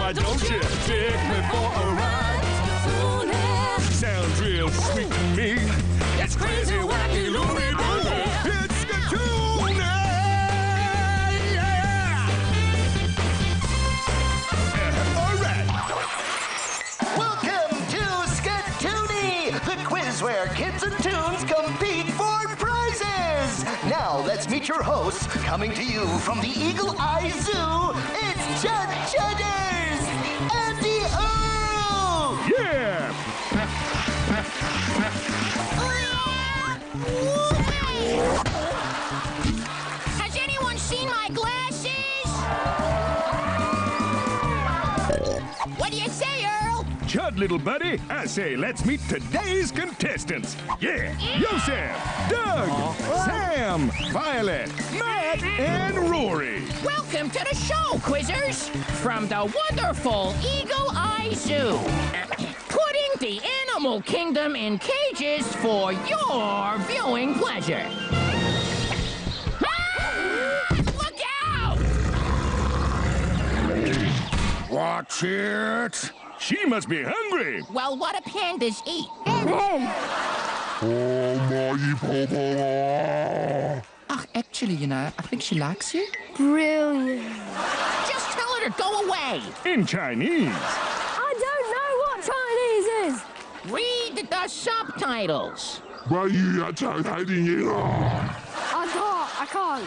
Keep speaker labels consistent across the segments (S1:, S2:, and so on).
S1: Why don't you take me for a ride? Skatoony. Sounds real sweet to me. It's crazy, wacky, loony, loony. It's Skatoony! Yeah! All right.
S2: Welcome to Skatoony, the quiz where kids and toons compete for prizes. Now let's meet your hosts, coming to you from the Eagle Eye Zoo. It's Chudd and The Earl.
S1: Yeah!
S3: Has anyone seen my glasses? What do you say, Earl?
S1: Chudd, little buddy, I say let's meet today's contestants. Yeah, Yosef, Doug, Sam, Violet, Matt, and Rory.
S3: Welcome to the show, Quizzers, from the wonderful Eagle Eye Zoo. Putting the animal kingdom in cages for your viewing pleasure. Ah! Look out!
S1: Watch it. She must be hungry.
S3: Well, what do pandas eat?
S4: Actually, you know, I think she likes you.
S5: Brilliant.
S3: Just tell her to go away.
S1: In Chinese.
S5: I don't know what Chinese is.
S3: Read the subtitles.
S5: I can't.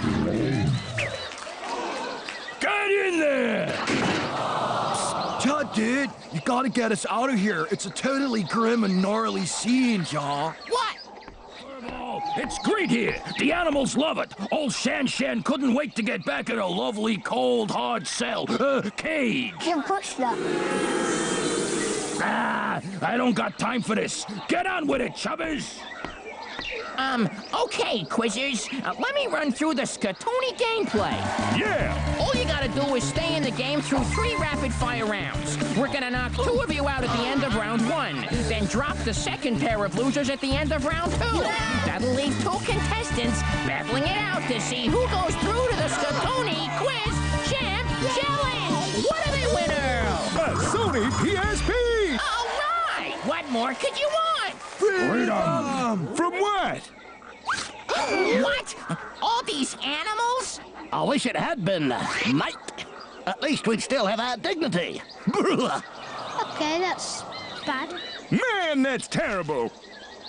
S1: Get in there!
S4: Chudd, dude, you gotta get us out of here. It's a totally grim and gnarly scene, y'all.
S3: What?
S6: It's great here. The animals love it. Old Shan couldn't wait to get back in a lovely, cold, hard cell. Cage.
S5: You push that.
S6: I don't got time for this. Get on with it, chubbers.
S3: Okay, Quizzers. Let me run through the Skatoony gameplay.
S1: Yeah!
S3: All you gotta do is stay in the game through 3 rapid-fire rounds. We're gonna knock 2 of you out at the end of round 1, then drop the second pair of losers at the end of round 2. That'll leave 2 contestants battling it out to see who goes through to the Skatoony Quiz Champ Challenge. What do they win, Earl?
S1: A Sony PSP!
S3: All right! What more could you want?
S1: Freedom! From what?
S3: What? All these animals?
S6: I wish it had been, mate. At least we'd still have our dignity.
S5: Okay, that's bad.
S1: Man, that's terrible!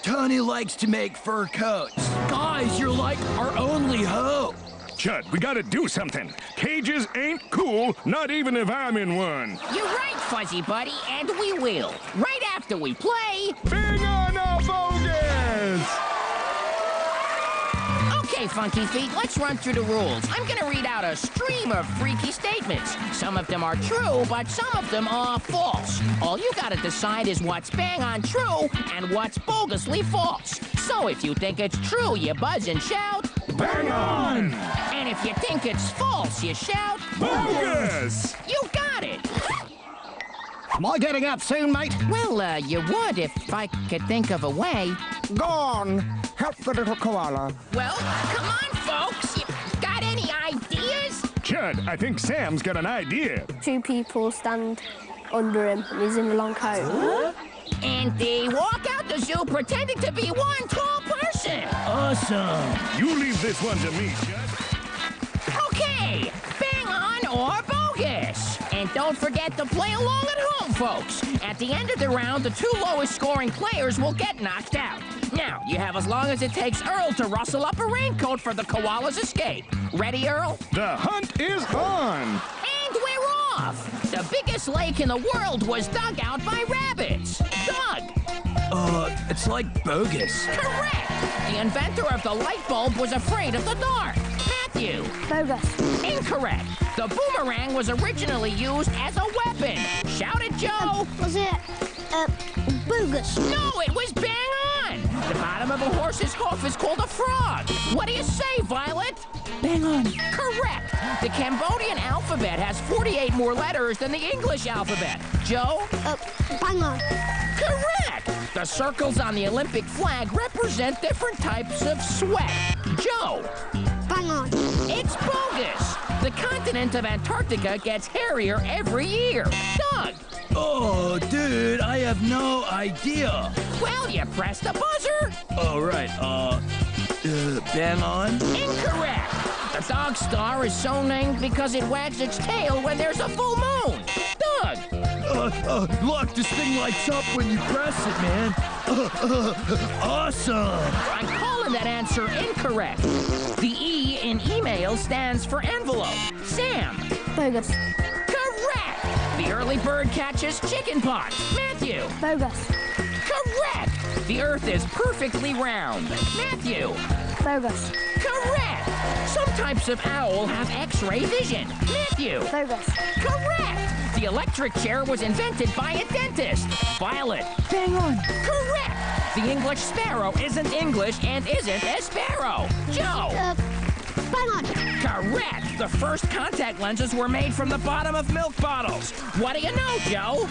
S4: Tony likes to make fur coats. Guys, you're like our only hope.
S1: Chudd, we gotta do something. Cages ain't cool, not even if I'm in one.
S3: You're right, Fuzzy Buddy, and we will. Right after we play...
S1: Bing on a bogus!
S3: Okay, Funky Feet, let's run through the rules. I'm gonna read out a stream of freaky statements. Some of them are true, but some of them are false. All you gotta decide is what's bang on true and what's bogusly false. So if you think it's true, you buzz and shout...
S1: Bang on!
S3: And if you think it's false, you shout...
S1: Bogus!
S3: You got it!
S6: Am I getting up soon, mate?
S3: Well, you would if I could think of a way.
S7: Go on. Help the little koala.
S3: Well, come on, folks. You got any ideas?
S1: Chudd, I think Sam's got an idea.
S5: 2 people stand under him, and he's in a long coat.
S3: And they walk out the zoo pretending to be one tall person.
S6: Awesome.
S1: You leave this one to me, Chudd.
S3: Okay, bang on or bogus. And don't forget to play along at home, folks. At the end of the round, the 2 lowest scoring players will get knocked out. Now, you have as long as it takes Earl to rustle up a raincoat for the koala's escape. Ready, Earl?
S1: The hunt is on!
S3: And we're off! The biggest lake in the world was dug out by rabbits. Doug!
S4: It's like bogus.
S3: Correct! The inventor of the light bulb was afraid of the dark. Matthew!
S5: Bogus.
S3: Incorrect! The boomerang was originally used as a weapon. Shout it, Joe!
S5: Was it, bogus?
S3: No, it was bang on! The bottom of a horse's hoof is called a frog. What do you say, Violet?
S4: Bang on.
S3: Correct! The Cambodian alphabet has 48 more letters than the English alphabet. Joe?
S5: Bang on.
S3: Correct! The circles on the Olympic flag represent different types of sweat. Joe?
S5: Bang on.
S3: It's bogus! The continent of Antarctica gets hairier every year. Doug!
S4: Oh, dude, I have no idea.
S3: Well, you pressed the buzzer.
S4: Oh, right, bang on?
S3: Incorrect. The dog star is so named because it wags its tail when there's a full moon. Doug!
S4: Look, this thing lights up when you press it, man. Awesome.
S3: I'm calling that answer incorrect. The E in email stands for envelope. Sam!
S5: Bogus.
S3: Correct! The early bird catches chicken pox. Matthew!
S5: Bogus.
S3: Correct! The Earth is perfectly round. Matthew!
S5: Bogus.
S3: Correct! Some types of owl have X-ray vision. Matthew!
S5: Bogus.
S3: Correct! The electric chair was invented by a dentist. Violet!
S5: Bang on.
S3: Correct! The English sparrow isn't English and isn't a sparrow. Joe!
S5: Bang on.
S3: Correct! The first contact lenses were made from the bottom of milk bottles. What do you know, Joe?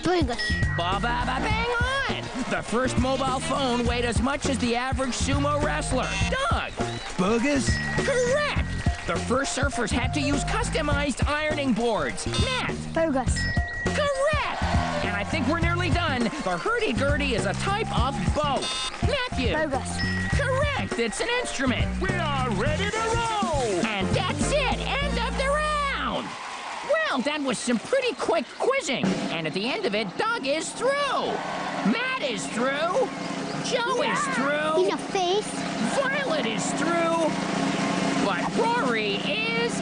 S5: Bogus.
S3: Bang on! The first mobile phone weighed as much as the average sumo wrestler. Doug!
S4: Bogus?
S3: Correct! The first surfers had to use customized ironing boards. Matt!
S5: Bogus.
S3: Correct! And I think we're nearly done. The hurdy-gurdy is a type of boat. Matthew!
S5: Bogus.
S3: Correct! It's an instrument.
S1: We are ready to roll!
S3: And that's it! End of the round! Well, that was some pretty quick quizzing. And at the end of it, Doug is through. Matt is through. Joe is through.
S5: In the face.
S3: Violet is through. But Rory is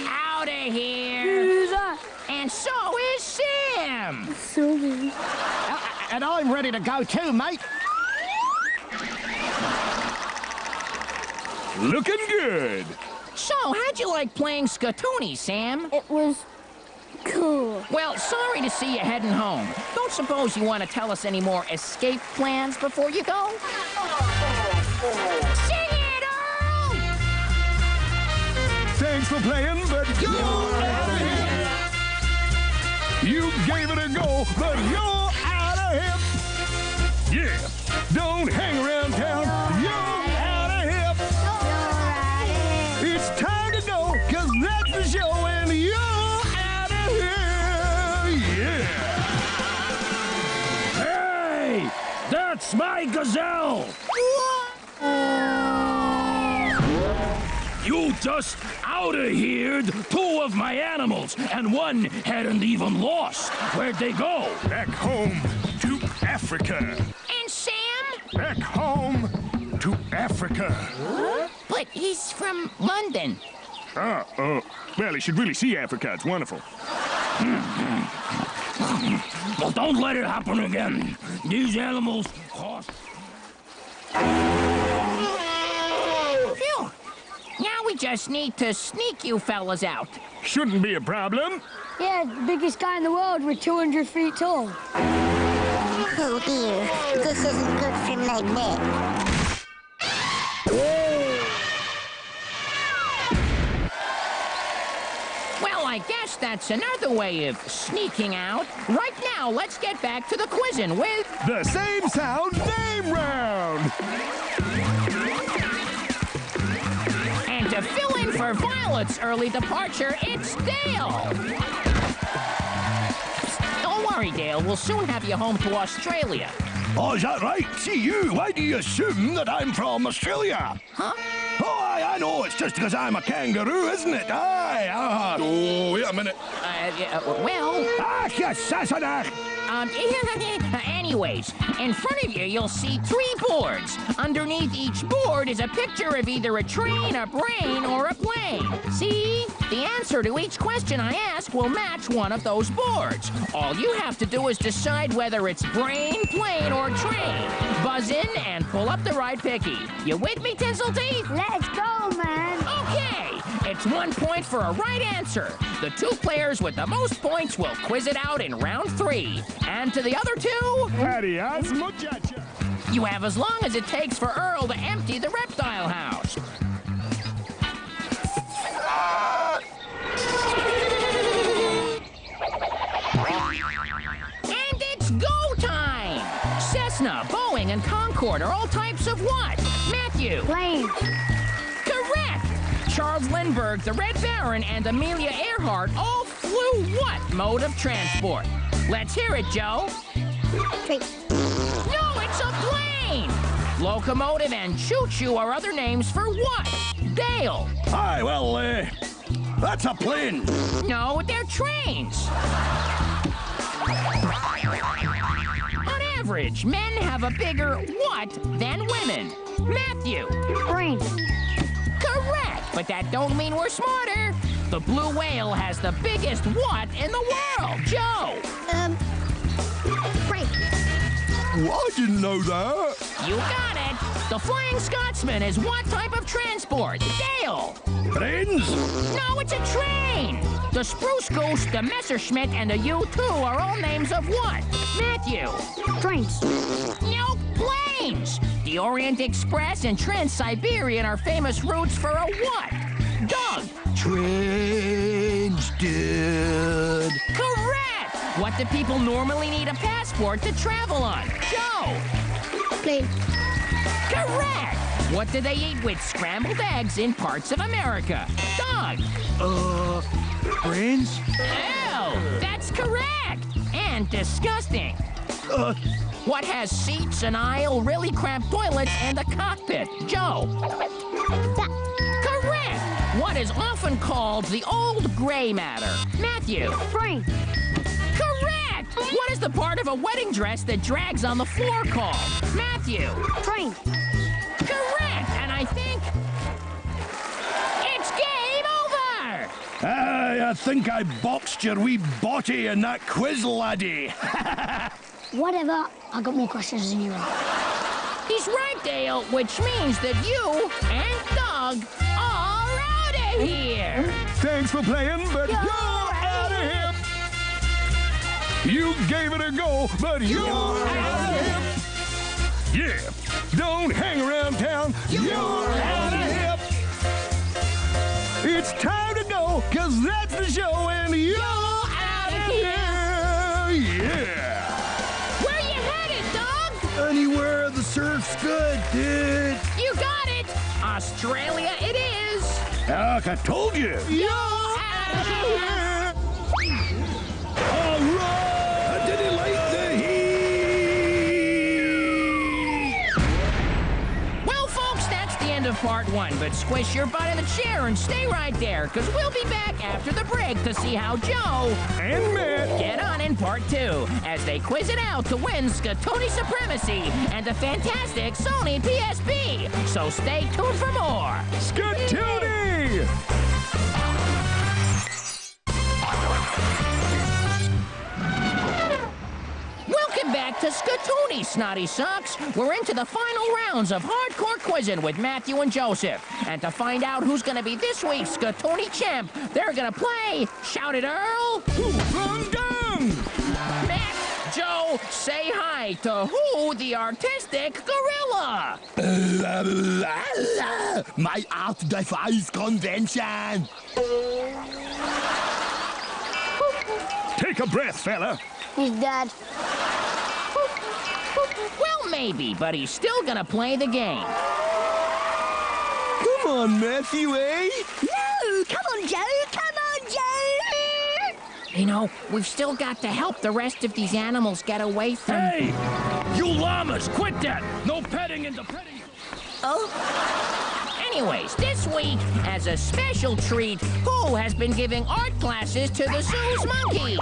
S3: out of here.
S5: Loser.
S3: And so is Sam.
S5: So good.
S7: And I'm ready to go too, mate.
S1: Looking good.
S3: So, how'd you like playing Skatoony, Sam?
S5: It was cool.
S3: Well, sorry to see you heading home. Don't suppose you want to tell us any more escape plans before you go? Sing it, Earl!
S1: Thanks for playing, but you're out of here. You gave it a go, but you're out of here. Yeah, don't hang around town. You're out of here. It's time to go, 'cause that's the show, and you're out of here. Yeah.
S6: Hey! That's my gazelle! You just out-of-here'd two of my animals, and one hadn't even lost. Where'd they go?
S1: Back home to Africa.
S3: And Sam?
S1: Back home to Africa.
S3: But he's from London.
S1: Well, you should really see Africa. It's wonderful.
S6: Well, don't let it happen again. These animals cost...
S3: Phew. Now we just need to sneak you fellas out.
S1: Shouldn't be a problem.
S5: Yeah, the biggest guy in the world. We're 200 feet tall.
S8: Oh dear, this isn't good for my neck.
S3: Well, I guess that's another way of sneaking out. Right now, let's get back to the quizzing with...
S1: The same sound name round.
S3: And to fill in for Violet's early departure, it's Dale. Don't worry, Dale. We'll soon have you home to Australia.
S4: Oh, is that right? See you, why do you assume that I'm from Australia?
S3: Huh?
S4: Oh, I know, it's just because I'm a kangaroo, isn't it? Aye, Oh, wait a minute.
S3: Well...
S4: yes, that's enough.
S3: Anyways, in front of you, you'll see 3 boards. Underneath each board is a picture of either a train, a brain, or a plane. See? The answer to each question I ask will match one of those boards. All you have to do is decide whether it's brain, plane, or train. Buzz in and pull up the right picky. You with me, Tinselteeth?
S5: Let's go, man.
S3: Okay! It's 1 point for a right answer. The 2 players with the most points will quiz it out in round 3. And to the other 2...
S1: Adios, muchacha.
S3: You have as long as it takes for Earl to empty the reptile house. And it's go time! Cessna, Boeing, and Concorde are all types of what? Matthew?
S5: Plane.
S3: Correct! Charles Lindbergh, the Red Baron, and Amelia Earhart all flew what mode of transport? Let's hear it, Joe.
S8: Train.
S3: No, it's a plane! Locomotive and choo-choo are other names for what? Dale.
S6: Hi, well, that's a plane.
S3: No, they're trains. On average, men have a bigger what than women? Matthew.
S8: Brain.
S3: Correct, but that don't mean we're smarter. The blue whale has the biggest what in the world? Joe.
S8: Brain.
S1: Well, I didn't know that.
S3: You got it. The Flying Scotsman is what type of transport? Dale.
S6: Brains?
S3: No, it's a train. The Spruce Goose, the Messerschmitt, and the U-2 are all names of what? Matthew.
S8: Trains.
S3: No, planes. The Orient Express and Trans-Siberian are famous routes for a what? Doug.
S4: Trains, dude.
S3: Correct. What do people normally need a passport to travel on? Joe.
S8: Plane.
S3: Correct. What do they eat with scrambled eggs in parts of America? Doug.
S4: Brains?
S3: Oh, that's correct. And disgusting. What has seats, an aisle, really cramped toilets, and a cockpit? Joe. Correct. What is often called the old gray matter? Matthew.
S8: Brain.
S3: Correct. What is the part of a wedding dress that drags on the floor called? Matthew.
S8: Train.
S3: Correct. And I think it's game over.
S6: I think I boxed your wee body in that quiz, laddie.
S8: Whatever. I got more questions than you are.
S3: He's right, Dale, which means that you and Doug are out of here.
S1: Thanks for playing, but you're out of here. You gave it a go, but you're out of here. Yeah, don't hang around town. You're out of here. It's time to go, 'cause that's the show, and you're out of here. Yeah.
S3: Where you headed, Doug?
S4: Anywhere the surf's good, dude.
S3: You got it. Australia it is.
S6: Like I told you.
S1: You're
S3: Out of here.
S1: all right.
S6: I didn't like the heat.
S3: Well, folks, that's the end of part one, but squish your butt in the chair and stay right there, because we'll be back after the break to see how Joe
S1: And Matt.
S3: get on in part two as they quiz it out to win Skatoony Supremacy and a fantastic Sony PSP. So stay tuned for more.
S1: Skatoony!
S3: Welcome back to Skatoony, Snotty Socks. We're into the final rounds of hardcore quizzing with Matthew and Joseph. And to find out who's going to be this week's Skatoony champ, they're going to play Shout It Earl.
S1: Run down!
S3: Matt, Joe, say hi to Who the Artistic Gorilla.
S4: My art defies convention.
S1: Take a breath, fella.
S8: He's dead.
S3: Well, maybe, but he's still going to play the game.
S4: Come on, Matthew, eh?
S8: No! Come on, Joe! Come on, Joe!
S3: You know, we've still got to help the rest of these animals get away from...
S6: Hey, you llamas, quit that. No petting in the petting.
S3: Anyways, this week, as a special treat, Who has been giving art classes to the zoo's monkeys.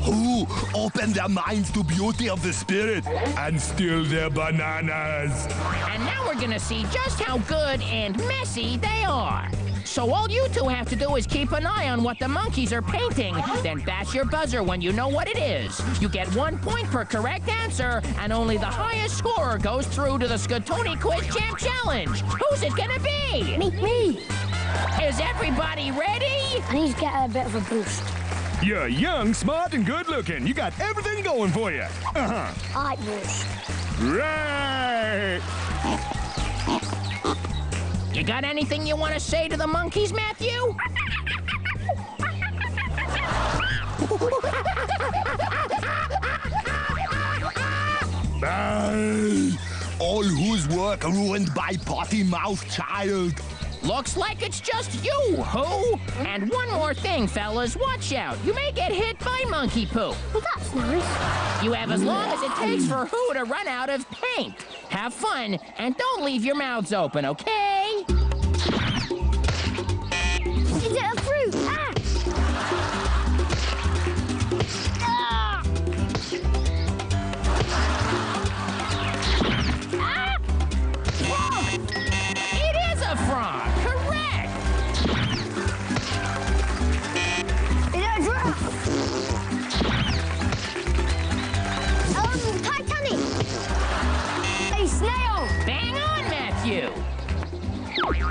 S4: Who open their minds to beauty of the spirit and steal their bananas.
S3: And now we're gonna see just how good and messy they are. So all you two have to do is keep an eye on what the monkeys are painting, then bash your buzzer when you know what it is. You get 1 point per correct answer, and only the highest scorer goes through to the Skatoony Quiz Champ Challenge. Who's it gonna be?
S8: Me!
S3: Is everybody ready?
S8: I need to get a bit of a boost.
S1: You're young, smart, and good looking. You got everything going for you.
S8: I like boost.
S1: Right.
S3: You got anything you want to say to the monkeys, Matthew?
S4: All whose work ruined by potty mouth child.
S3: Looks like it's just you, Who? And one more thing, fellas, watch out. You may get hit by monkey poop.
S5: Well, that's nice.
S3: You have as long as it takes for Who to run out of paint. Have fun, and don't leave your mouths open, okay?
S5: Is it a fruit? Ah!
S3: Ah! Ah! Whoa! It is a frog, correct!
S5: Is it a giraffe? Titanic. A snail.
S3: Bang on, Matthew!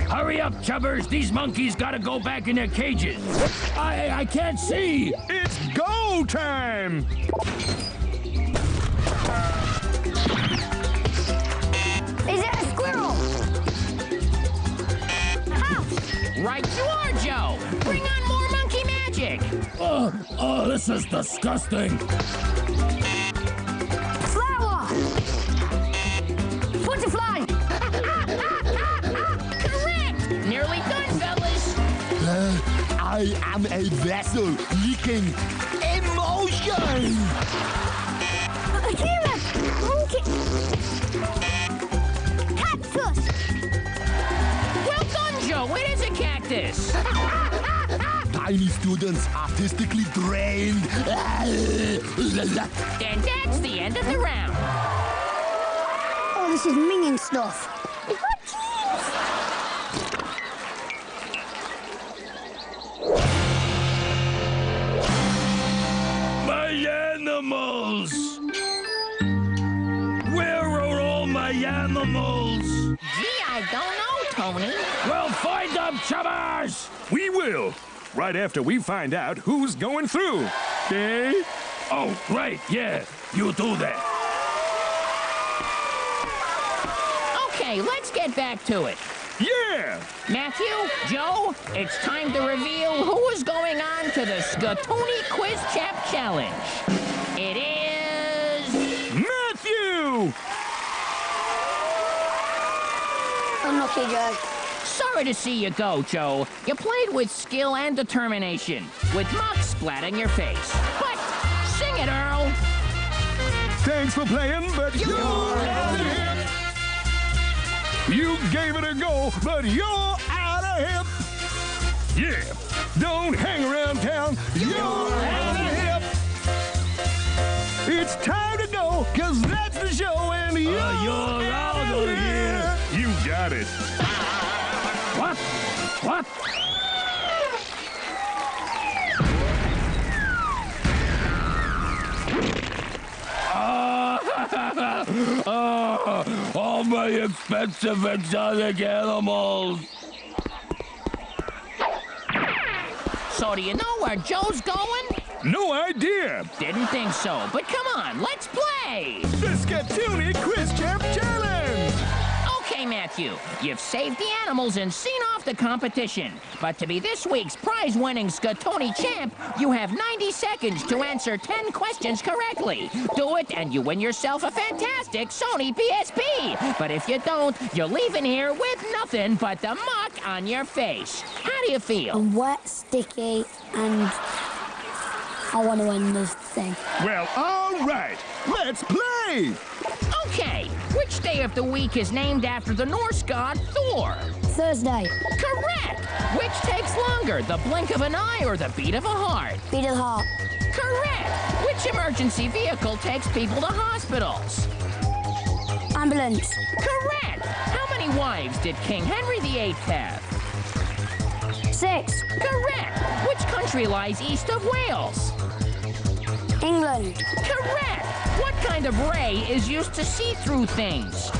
S6: Hurry up, chubbers. These monkeys gotta go back in their cages. I can't see.
S1: It's go time!
S5: Is it a squirrel? A house.
S3: Right you are, Joe! Bring on more monkey magic!
S6: Oh, this is disgusting.
S5: Flower. Butterfly.
S3: Correct! Nearly done, fellas!
S2: I am a vessel leaking emotion.
S5: A human. Monkey. Cactus.
S3: Well done, Joe! It is a cactus!
S2: Tiny students artistically drained.
S3: And that's the end of the round.
S5: Oh, this is minging stuff.
S6: My animals! Where are all my animals?
S3: Gee, I don't know, Tony.
S6: Well, find them, chubbers!
S1: We will, right after we find out who's going through. Okay?
S6: Oh, right, yeah. You do that.
S3: Okay, let's get back to it.
S1: Yeah!
S3: Matthew, Joe, it's time to reveal who is going on to the Skatoony Quiz Chap Challenge. It is...
S1: Matthew!
S5: Unlucky, Joe.
S3: Sorry to see you go, Joe. You played with skill and determination, with muck splatting your face. But sing it, Earl.
S1: Thanks for playing, but you're out of here. You gave it a go, but you're out of here. Yeah, don't hang around town. You're out of here. It's time to go, 'cause that's the show, and you're
S6: out of here.
S1: You got it.
S6: What? What? All my expensive exotic animals.
S3: So do you know where Joe's going?
S1: No idea.
S3: Didn't think so, but come on, let's play!
S1: The Skatoony Quiz Champ Challenge.
S3: Okay, Matthew, you've saved the animals and seen off the competition. But to be this week's prize-winning Skatoony champ, you have 90 seconds to answer 10 questions correctly. Do it, and you win yourself a fantastic Sony PSP. But if you don't, you're leaving here with nothing but the muck on your face. How do you feel?
S5: I'm wet, sticky, and I want to win this thing.
S1: Well, all right. Let's play.
S3: Okay, which day of the week is named after the Norse god Thor?
S5: Thursday.
S3: Correct! Which takes longer, the blink of an eye or the beat of a heart?
S5: Beat of the heart.
S3: Correct! Which emergency vehicle takes people to hospitals?
S5: Ambulance.
S3: Correct! How many wives did King Henry VIII have?
S5: 6.
S3: Correct! Which country lies east of Wales?
S5: England.
S3: Correct! What kind of ray is used to see through things?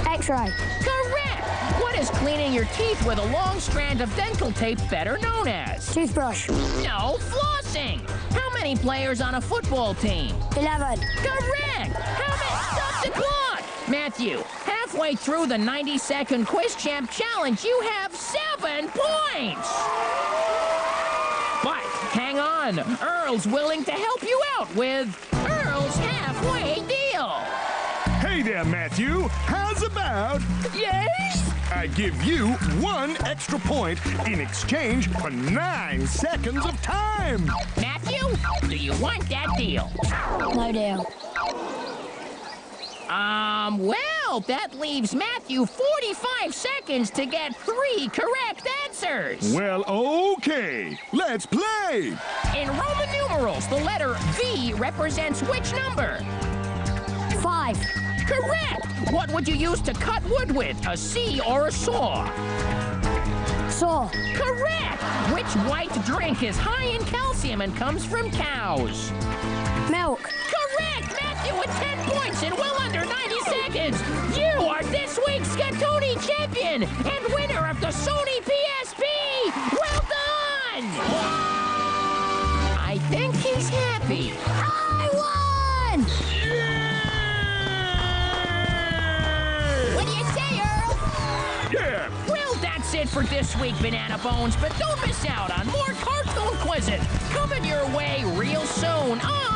S5: X-ray.
S3: Correct! What is cleaning your teeth with a long strand of dental tape better known as?
S5: Toothbrush.
S3: No, flossing! How many players on a football team?
S5: 11.
S3: Correct! How many? Stop the clock! Matthew, halfway through the 90-second Quiz Champ Challenge, you have 7 points! But hang on, Earl's willing to help you out with Earl's Halfway Deal.
S1: Hey there, Matthew. How's about
S3: Yes?
S1: I give you 1 extra point in exchange for 9 seconds of time?
S3: Matthew, do you want that deal?
S5: No deal.
S3: Well, that leaves Matthew 45 seconds to get 3 correct answers.
S1: Well, okay. Let's play.
S3: In Roman numerals, the letter V represents which number?
S5: 5.
S3: Correct! What would you use to cut wood with, a C or a saw?
S5: Saw.
S3: Correct! Which white drink is high in calcium and comes from cows?
S5: Milk.
S3: Correct! Matthew with 10 points in well under 90 seconds! You are this week's Skatoony champion and winner of the Sony PSP! Well done! I think he's happy.
S5: I won! What do you say, Earl?
S1: Yeah.
S3: Well, that's it for this week, Banana Bones, but don't miss out on more cartoon quizzes coming your way real soon on